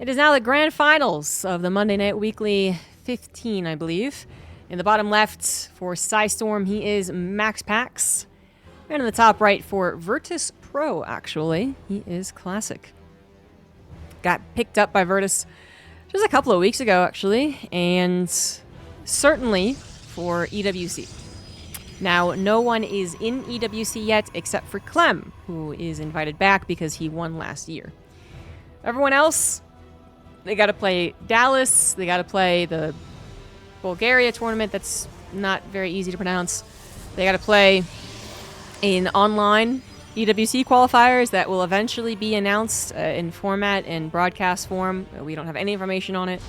It is now the grand finals of the Monday Night Weekly 15, I believe. In the bottom left for Psystorm, he is MaxPax. And in the top right for Virtus Pro, actually, he is Classic. Got picked up by Virtus just a couple of weeks ago, actually, and certainly for EWC. Now, no one is in EWC yet except for Clem, who is invited back because he won last year. Everyone else, they got to play Dallas, they got to play the Bulgaria tournament that's not very easy to pronounce. They got to play in online EWC qualifiers that will eventually be announced in format and broadcast form. We don't have any information on it.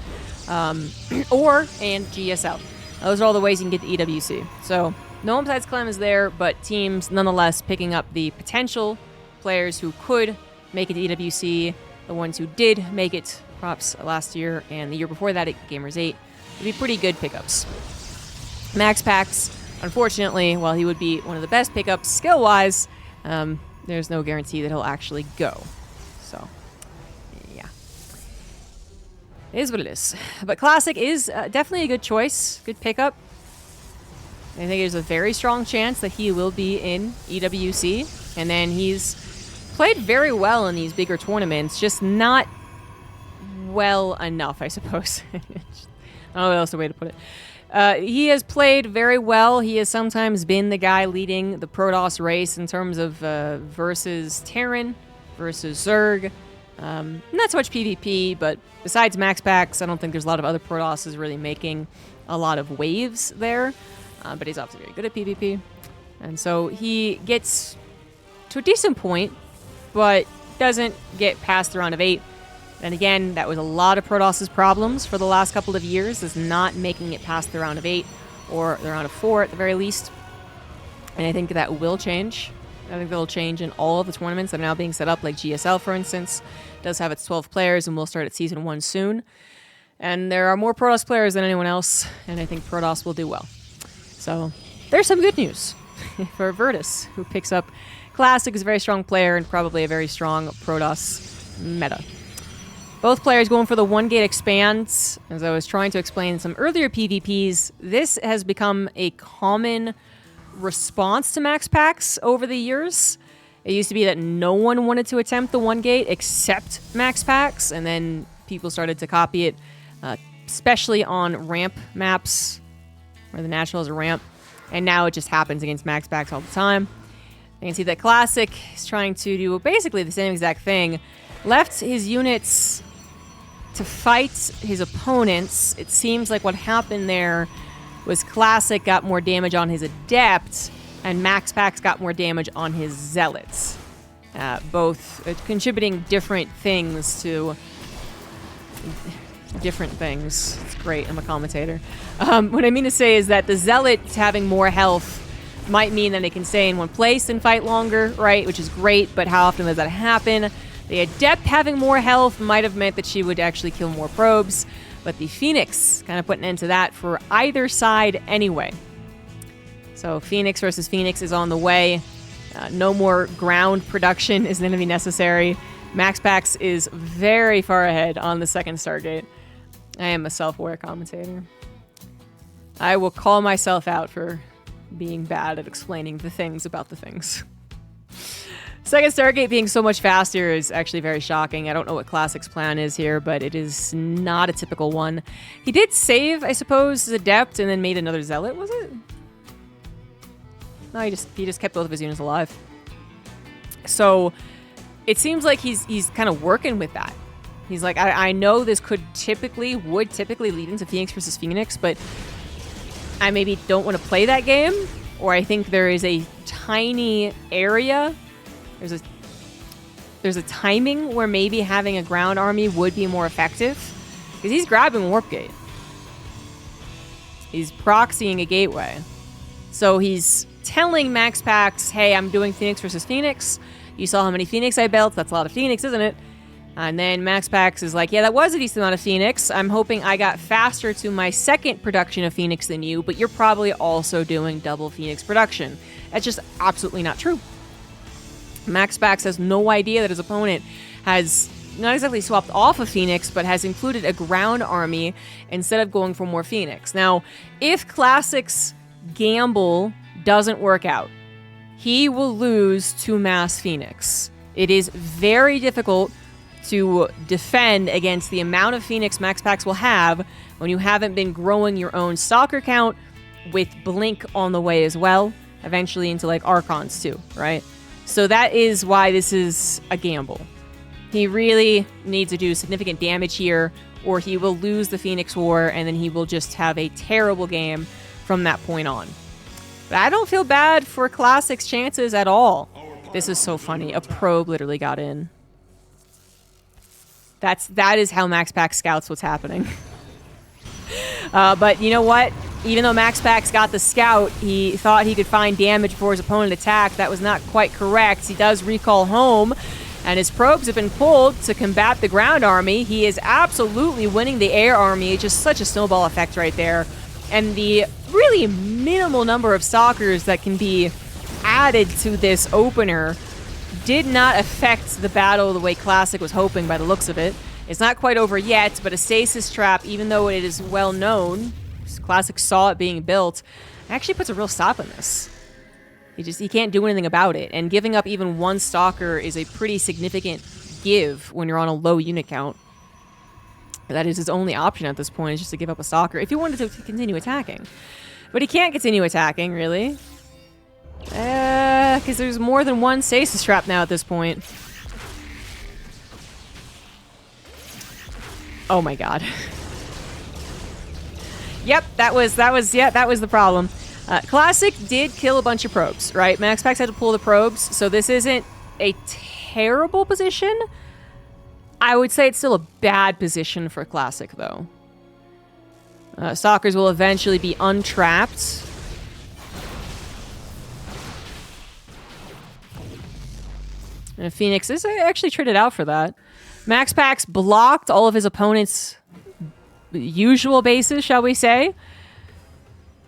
And GSL. Those are all the ways you can get to EWC. So no one besides Clem is there, but teams nonetheless picking up the potential players who could make it to EWC, the ones who did make it, props last year and the year before that at Gamers 8, would be pretty good pickups. MaxPax, unfortunately, while he would be one of the best pickups skill-wise, there's no guarantee that he'll actually go. So, yeah. It is what it is. But Classic is definitely a good choice, good pickup. I think there's a very strong chance that he will be in EWC. And then he's played very well in these bigger tournaments, just not well enough, I suppose. I don't know what else the way to put it. He has played very well. He has sometimes been the guy leading the Protoss race in terms of versus Terran, versus Zerg. Not so much PvP, but besides MaxPax, I don't think there's a lot of other Protosses really making a lot of waves there. But he's obviously very good at PvP. And so he gets to a decent point, but doesn't get past the round of 8. And again, that was a lot of Protoss' problems for the last couple of years, is not making it past the round of 8 or the round of 4 at the very least. And I think that will change. I think that'll change in all of the tournaments that are now being set up, like GSL, for instance. It does have its 12 players, and we'll start at Season 1 soon. And there are more Protoss players than anyone else, and I think Protoss will do well. So there's some good news for Virtus, who picks up Classic, is a very strong player and probably a very strong Protoss meta. Both players going for the one-gate expands. As I was trying to explain in some earlier PvPs, this has become a common response to MaxPax over the years. It used to be that no one wanted to attempt the one-gate except MaxPax, and then people started to copy it, especially on ramp maps, where the natural is a ramp. And now it just happens against MaxPax all the time. You can see that Classic is trying to do basically the same exact thing. Left his units to fight his opponents. It seems like what happened there was Classic got more damage on his Adept, and MaxPax got more damage on his Zealots. Both contributing different things to different things. It's great, I'm a commentator. What I mean to say is that the Zealot having more health might mean that they can stay in one place and fight longer, right? Which is great, but how often does that happen? The Adept having more health might have meant that she would actually kill more probes, but the Phoenix kind of put an end to that for either side anyway. So Phoenix versus Phoenix is on the way. No more ground production is going to be necessary. MaxPax is very far ahead on the second Stargate. I am a self-aware commentator. I will call myself out for being bad at explaining the things about the things. Second Stargate being so much faster is actually very shocking. I don't know what Classic's plan is here, but it is not a typical one. He did save, I suppose, his Adept and then made another Zealot, was it? No, he just kept both of his units alive. So it seems like he's kind of working with that. He's like, I know this would typically lead into Phoenix versus Phoenix, but I maybe don't want to play that game, or I think there is a tiny area. There's a timing where maybe having a ground army would be more effective, because he's grabbing Warp Gate. He's proxying a gateway. So he's telling MaxPax, hey, I'm doing Phoenix versus Phoenix. You saw how many Phoenix I built. That's a lot of Phoenix, isn't it? And then MaxPax is like, yeah, that was a decent amount of Phoenix. I'm hoping I got faster to my second production of Phoenix than you, but you're probably also doing double Phoenix production. That's just absolutely not true. MaxPax has no idea that his opponent has not exactly swapped off a Phoenix, but has included a ground army instead of going for more Phoenix. Now, if Classic's gamble doesn't work out, he will lose to Mass Phoenix. It is very difficult to defend against the amount of Phoenix MaxPax will have when you haven't been growing your own stalker count with Blink on the way as well, eventually into like Archons too, right? So that is why this is a gamble. He really needs to do significant damage here, or he will lose the Phoenix War, and then he will just have a terrible game from that point on. But I don't feel bad for Classic's chances at all. This is so funny. A probe literally got in. That is how MaxPax scouts what's happening. But you know what? Even though MaxPax got the scout, he thought he could find damage before his opponent attacked. That was not quite correct. He does recall home, and his probes have been pulled to combat the ground army. He is absolutely winning the air army. Just such a snowball effect right there. And the really minimal number of stalkers that can be added to this opener did not affect the battle the way Classic was hoping by the looks of it. It's not quite over yet, but a stasis trap, even though it is well known, Classic saw it being built, actually puts a real stop on this. He can't do anything about it, and giving up even one stalker is a pretty significant give when you're on a low unit count. That is his only option at this point, is just to give up a stalker if he wanted to continue attacking. But he can't continue attacking, really. Because there's more than one stasis trap now at this point. Oh my god. Yep, that was the problem. Classic did kill a bunch of probes, right? MaxPax had to pull the probes, so this isn't a terrible position. I would say it's still a bad position for Classic, though. Stalkers will eventually be untrapped. And Phoenix is actually traded out for that. MaxPax blocked all of his opponent's usual bases, shall we say,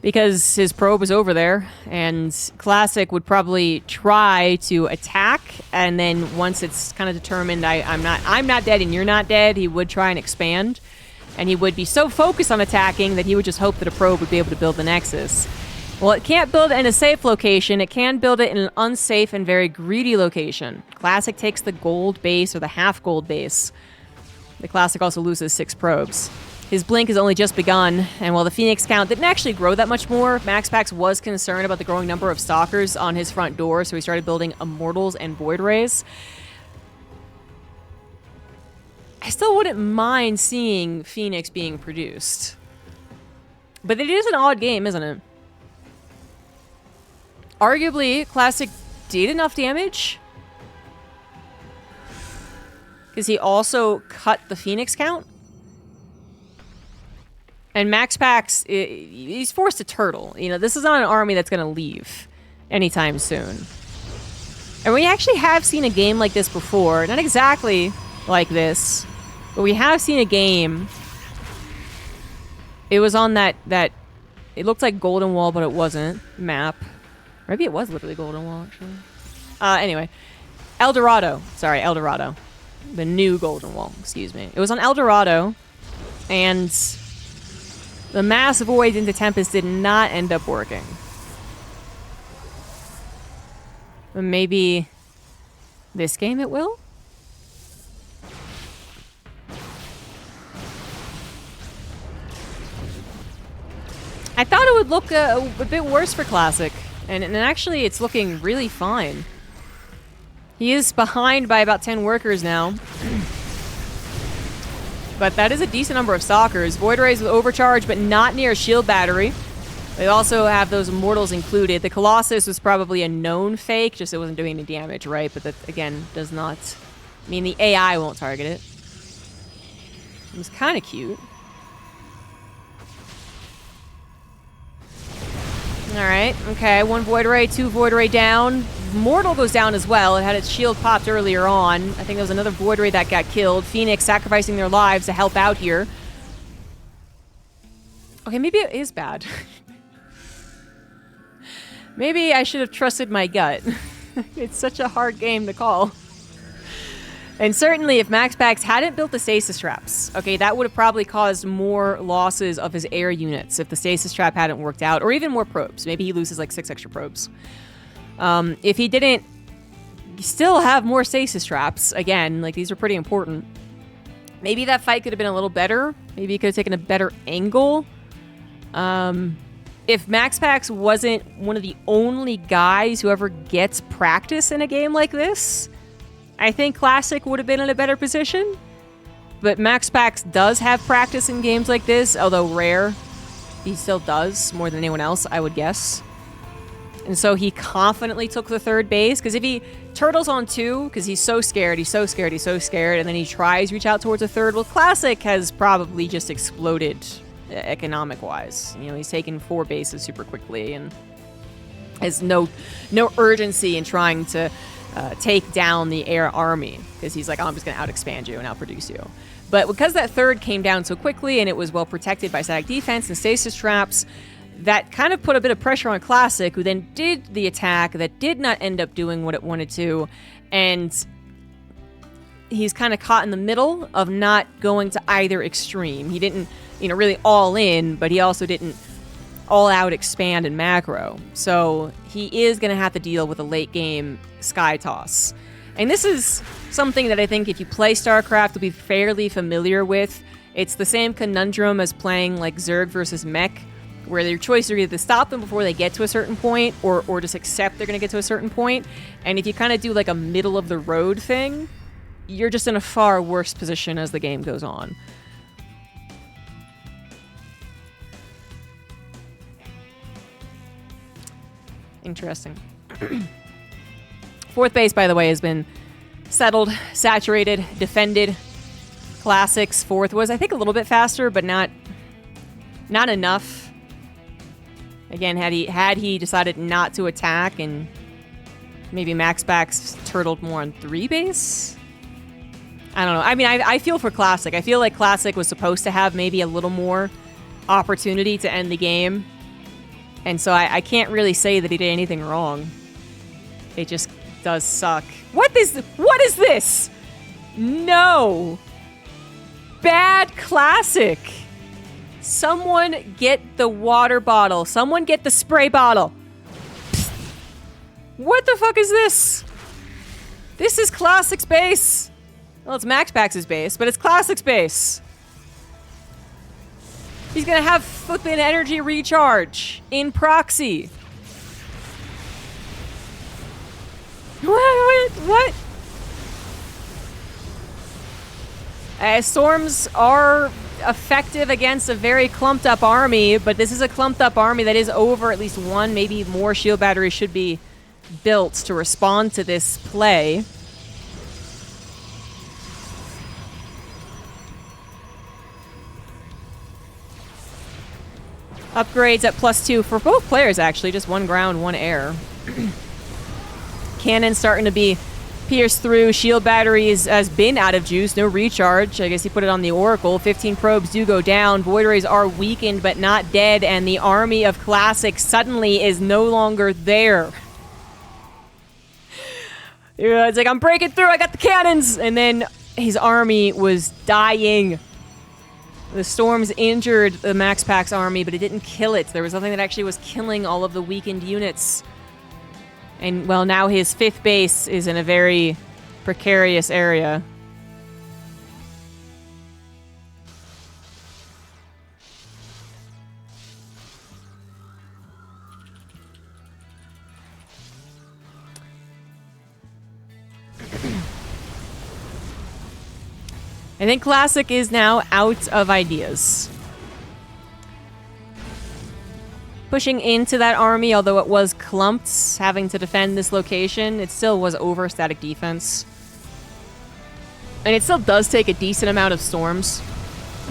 because his probe was over there, and Classic would probably try to attack, and then once it's kind of determined I'm not dead and you're not dead, he would try and expand, and he would be so focused on attacking that he would just hope that a probe would be able to build the Nexus. Well, it can't build it in a safe location. It can build it in an unsafe and very greedy location. Classic takes the gold base, or the half gold base. The Classic also loses 6 probes. His blink has only just begun, and while the Phoenix count didn't actually grow that much more, MaxPax was concerned about the growing number of stalkers on his front door, so he started building Immortals and Void Rays. I still wouldn't mind seeing Phoenix being produced. But it is an odd game, isn't it? Arguably, Classic did enough damage, because he also cut the Phoenix count. And MaxPax, he's forced to turtle. You know, this is not an army that's going to leave anytime soon. And we actually have seen a game like this before. Not exactly like this, but we have seen a game. It was on that it looked like Golden Wall, but it wasn't, map. Maybe it was literally Golden Wall, actually. Anyway. El Dorado. Sorry, El Dorado. The new Golden Wall, excuse me. It was on El Dorado, and the Mass Void into Tempest did not end up working. But maybe this game it will? I thought it would look a bit worse for Classic. And actually, it's looking really fine. He is behind by about 10 workers now. But that is a decent number of stalkers. Void Rays with overcharge, but not near a shield battery. They also have those Immortals included. The Colossus was probably a known fake, just it wasn't doing any damage, right? But that, again, does not... I mean, the AI won't target it. It was kind of cute. Alright, okay, 1 Void Ray, 2 Void Ray down. Mortal goes down as well. It had its shield popped earlier on. I think there was another Void Ray that got killed. Phoenix sacrificing their lives to help out here. Okay, maybe it is bad. Maybe I should have trusted my gut. It's such a hard game to call. And certainly if MaxPax hadn't built the stasis traps, okay, that would have probably caused more losses of his air units if the stasis trap hadn't worked out, or even more probes. Maybe he loses like 6 extra probes. If he didn't still have more stasis traps, again, like these are pretty important, maybe that fight could have been a little better. Maybe he could have taken a better angle. If MaxPax wasn't one of the only guys who ever gets practice in a game like this, I think Classic would have been in a better position. But MaxPax does have practice in games like this, although rare. He still does, more than anyone else, I would guess. And so he confidently took the third base, because if he turtles on 2, because he's so scared, he's so scared, he's so scared, and then he tries to reach out towards a third, well, Classic has probably just exploded economic-wise. You know, he's taken 4 bases super quickly and has no urgency in trying to take down the air army, because he's like, oh, I'm just going to out-expand you and out-produce you. But because that third came down so quickly and it was well protected by static defense and stasis traps, that kind of put a bit of pressure on Classic, who then did the attack that did not end up doing what it wanted to, and he's kind of caught in the middle of not going to either extreme. He didn't, you know, really all in, but he also didn't all out expand in macro. So he is going to have to deal with a late game sky toss. And this is something that I think if you play StarCraft, you'll be fairly familiar with. It's the same conundrum as playing like Zerg versus Mech, where your choice are either to stop them before they get to a certain point, or just accept they're going to get to a certain point. And if you kind of do like a middle of the road thing, you're just in a far worse position as the game goes on. Interesting. 4th base, by the way, has been settled, saturated, defended. Classic's 4th was, I think, a little bit faster, but not enough. Again, had he decided not to attack and maybe MaxPax turtled more on 3 base? I don't know. I mean, I feel for Classic. I feel like Classic was supposed to have maybe a little more opportunity to end the game. And so I can't really say that he did anything wrong. It just does suck. What is this? No. Bad Classic. Someone get the water bottle. Someone get the spray bottle. What the fuck is this? This is Classic's base. Well, it's MaxPax's base, but it's Classic's base. He's gonna have flippin' energy recharge in proxy. What? Storms are effective against a very clumped up army, but this is a clumped up army that is over at least 1, maybe more shield batteries should be built to respond to this play. Upgrades at +2 for both players, actually. Just 1 ground, 1 air. Cannon starting to be pierced through. Shield batteries has been out of juice. No recharge. I guess he put it on the Oracle. 15 probes do go down. Void Rays are weakened but not dead. And the army of Classic suddenly is no longer there. Yeah, it's like, I'm breaking through. I got the cannons. And then his army was dying. The storms injured the MaxPax army, but it didn't kill it. There was something that actually was killing all of the weakened units. And, well, now his 5th base is in a very precarious area. I think Classic is now out of ideas. Pushing into that army, although it was clumped, having to defend this location, it still was over static defense. And it still does take a decent amount of storms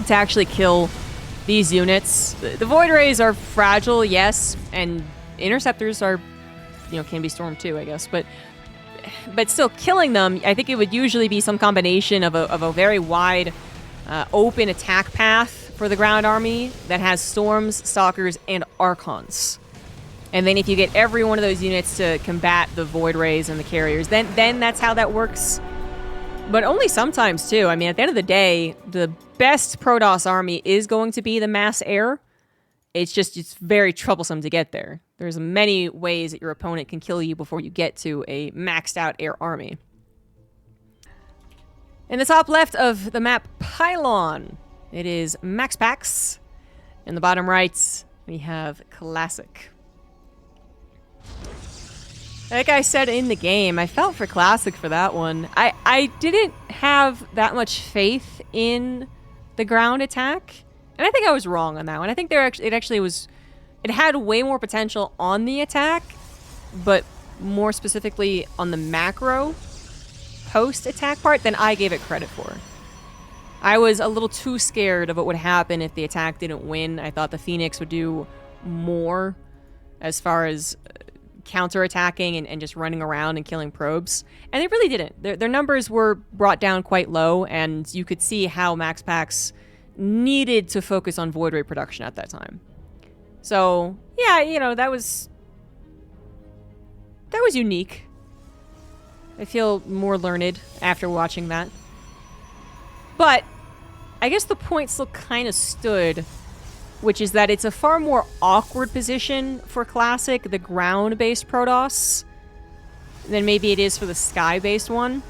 to actually kill these units. The Void Rays are fragile, yes, and Interceptors are, you know, can be stormed too, I guess, but still killing them, I think it would usually be some combination of a very wide, open attack path for the ground army that has Storms, Stalkers, and Archons. And then if you get every one of those units to combat the Void Rays and the Carriers, then that's how that works. But only sometimes, too. I mean, at the end of the day, the best Protoss army is going to be the mass air. It's very troublesome to get there. There's many ways that your opponent can kill you before you get to a maxed out air army. In the top left of the map Pylon, it is MaxPax. In the bottom right, we have Classic. Like I said in the game, I felt for Classic for that one. I didn't have that much faith in the ground attack. And I think I was wrong on that one. I think it had way more potential on the attack, but more specifically on the macro post-attack part than I gave it credit for. I was a little too scared of what would happen if the attack didn't win. I thought the Phoenix would do more as far as counter-attacking and just running around and killing probes. And they really didn't. Their numbers were brought down quite low, and you could see how MaxPax needed to focus on void ray production at that time. So, yeah, you know, that was unique. I feel more learned after watching that. But I guess the point still kind of stood, which is that it's a far more awkward position for Classic, the ground-based Protoss, than maybe it is for the sky-based one.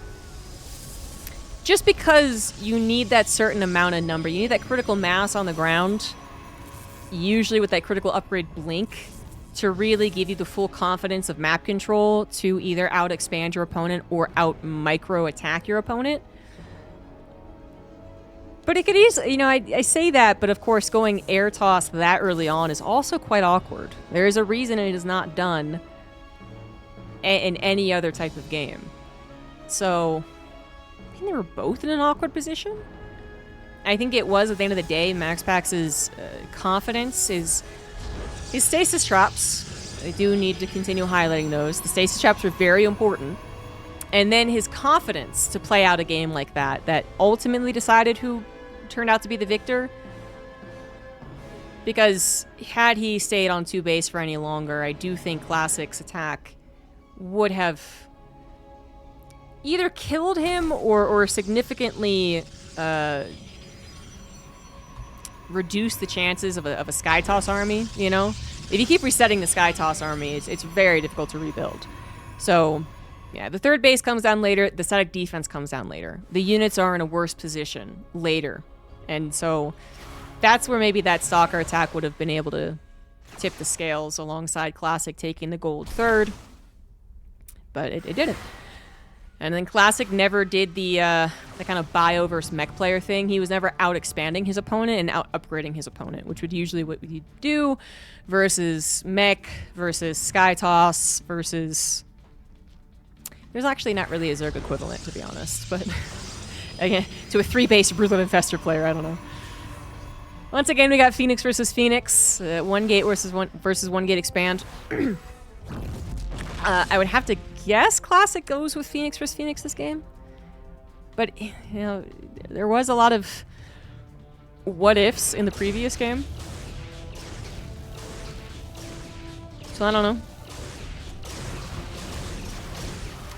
Just because you need that certain amount of number. You need that critical mass on the ground, usually with that critical upgrade blink, to really give you the full confidence of map control to either out-expand your opponent or out-micro-attack your opponent. But it could easily, you know, I say that, but of course going air toss that early on is also quite awkward. There is a reason it is not done in any other type of game. So, I think they were both in an awkward position. I think it was, at the end of the day, MaxPax's confidence is his stasis traps. I do need to continue highlighting those. The stasis traps are very important. And then his confidence to play out a game like that ultimately decided who turned out to be the victor. Because had he stayed on 2 base for any longer, I do think Classic's attack would have either killed him or significantly reduced the chances of a Sky Toss army, you know? If you keep resetting the Sky Toss army, it's very difficult to rebuild. So, yeah, the 3rd base comes down later, the static defense comes down later. The units are in a worse position later. And so that's where maybe that Stalker attack would have been able to tip the scales alongside Classic taking the gold 3rd. But it didn't. And then Classic never did the kind of bio versus mech player thing. He was never out-expanding his opponent and out-upgrading his opponent, which would usually what he'd do versus mech, versus Sky Toss, versus... There's actually not really a Zerg equivalent, to be honest, but... Again, to a 3-base Ruthless Infestor player, I don't know. Once again, we got Phoenix versus Phoenix. 1 gate versus 1 gate expand. I would have to guess Classic goes with Phoenix versus Phoenix this game. But, you know, there was a lot of what-ifs in the previous game. So I don't know.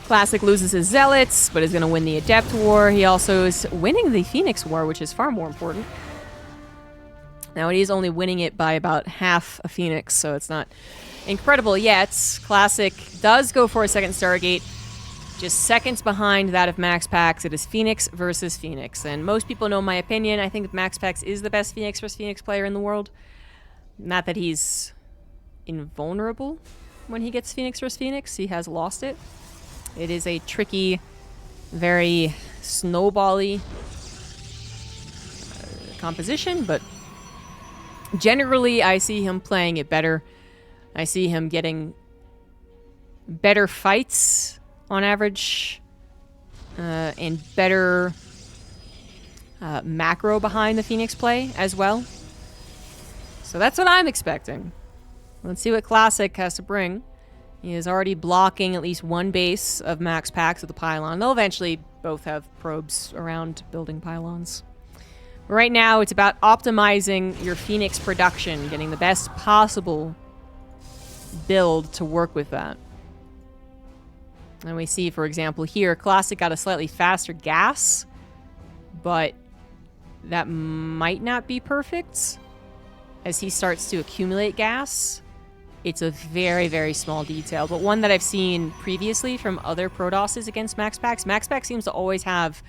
Classic loses his Zealots, but is going to win the Adept War. He also is winning the Phoenix War, which is far more important. Now, he is only winning it by about half a Phoenix, so it's not incredible yet. Classic does go for a 2nd Stargate, just seconds behind that of MaxPax. It is Phoenix versus Phoenix, and most people know my opinion. I think MaxPax is the best Phoenix versus Phoenix player in the world. Not that he's invulnerable when he gets Phoenix versus Phoenix. He has lost it. It is a tricky, very snowbally composition, but generally I see him playing it better. I see him getting better fights on average and better macro behind the Phoenix play as well. So that's what I'm expecting. Let's see what Classic has to bring. He is already blocking at least 1 base of MaxPax with the pylon. They'll eventually both have probes around building pylons. Right now, it's about optimizing your Phoenix production, getting the best possible build to work with that. And we see, for example, here, Classic got a slightly faster gas, but that might not be perfect as he starts to accumulate gas. It's a very, very small detail, but one that I've seen previously from other Prodosses against MaxPax. MaxPax seems to always have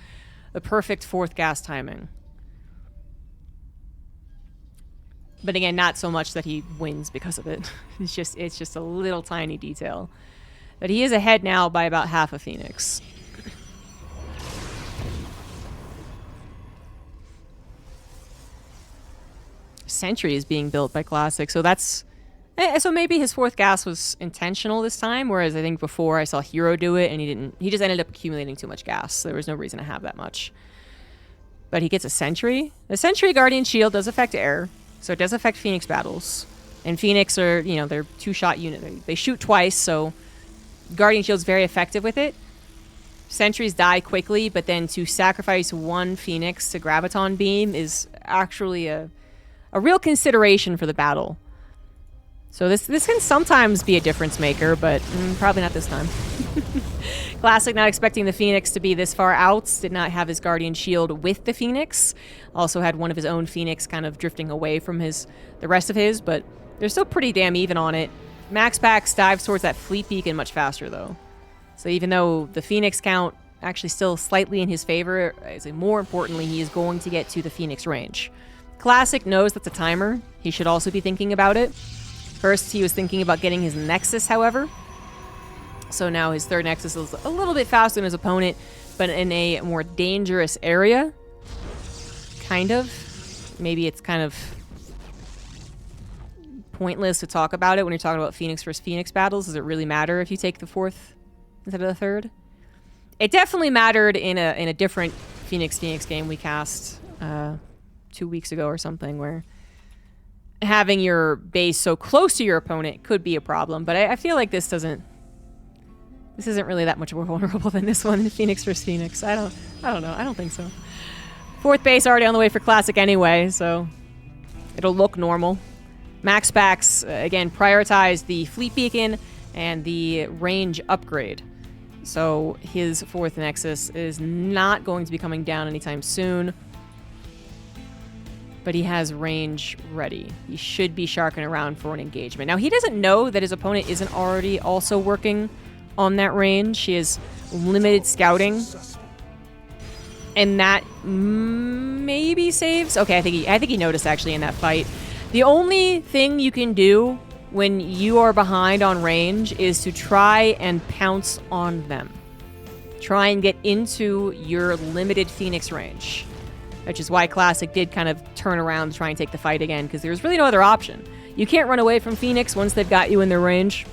a perfect fourth gas timing. But again, not so much that he wins because of it. It's just a little tiny detail. But he is ahead now by about half a Phoenix. Sentry is being built by Classic, so that's... So maybe his fourth gas was intentional this time, whereas I think before I saw Hero do it and he didn't. He just ended up accumulating too much gas. So there was no reason to have that much. But he gets a Sentry. The Sentry Guardian Shield does affect air, so it does affect Phoenix battles. And Phoenix are, you know, they're two-shot unit. They shoot twice, so Guardian Shield's very effective with it. Sentries die quickly, but then to sacrifice one Phoenix to Graviton Beam is actually a real consideration for the battle. So this can sometimes be a difference maker, but probably not this time. Classic not expecting the Phoenix to be this far out. Did not have his Guardian Shield with the Phoenix. Also had one of his own Phoenix kind of drifting away from the rest of his, but they're still pretty damn even on it. MaxPax dives towards that Fleet Beacon much faster, though. So even though the Phoenix count actually still slightly in his favor, more importantly, he is going to get to the Phoenix range. Classic knows that's a timer. He should also be thinking about it. First, he was thinking about getting his Nexus, however. So now his third Nexus is a little bit faster than his opponent, but in a more dangerous area. Kind of. Maybe it's kind of pointless to talk about it when you're talking about Phoenix versus Phoenix battles. Does it really matter if you take the fourth instead of the third? It definitely mattered in a different Phoenix game we cast 2 weeks ago or something, where having your base so close to your opponent could be a problem, but I feel like this isn't really that much more vulnerable than this one in Phoenix versus Phoenix. I don't know. I don't think so. Fourth base already on the way for Classic anyway, so it'll look normal. MaxPax, again, prioritized the Fleet Beacon and the range upgrade. So his fourth Nexus is not going to be coming down anytime soon. But he has range ready. He should be sharking around for an engagement. Now, he doesn't know that his opponent isn't already also working on that range. He has limited scouting. And that maybe saves. Okay, I think he noticed actually in that fight. The only thing you can do when you are behind on range is to try and pounce on them. Try and get into your limited Phoenix range. Which is why Classic did kind of turn around to try and take the fight again, because there's really no other option. You can't run away from Phoenix once they've got you in their range,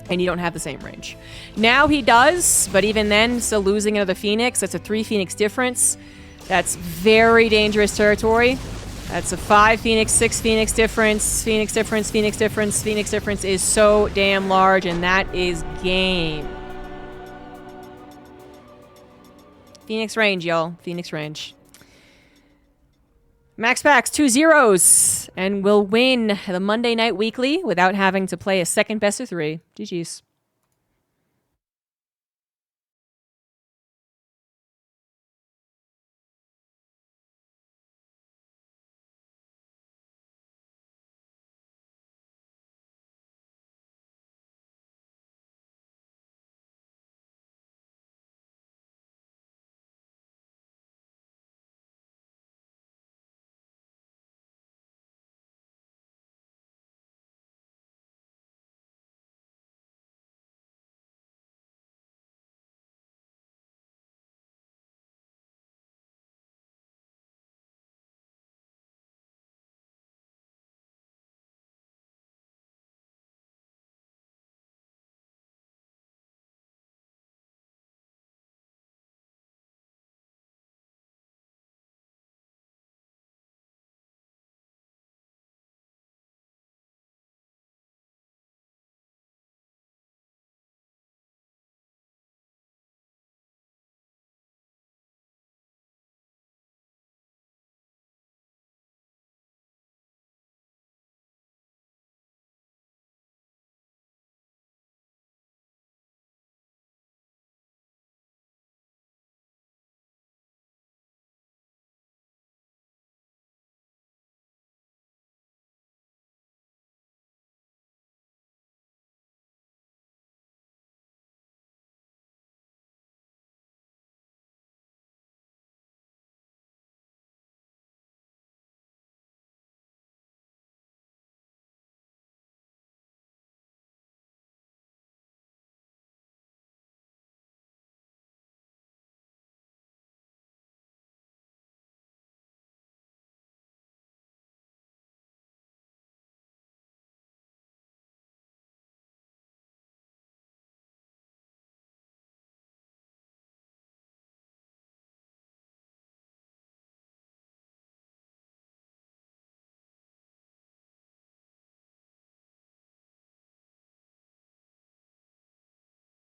and you don't have the same range. Now he does, but even then, still losing another Phoenix. That's a 3 Phoenix difference. That's very dangerous territory. That's a 5 Phoenix, 6 Phoenix difference. Phoenix difference, Phoenix difference, Phoenix difference is so damn large, and that is game. Phoenix range, y'all. Phoenix range. MaxPax 2 zeros and will win the Monday Night Weekly without having to play a second best of 3. GG's.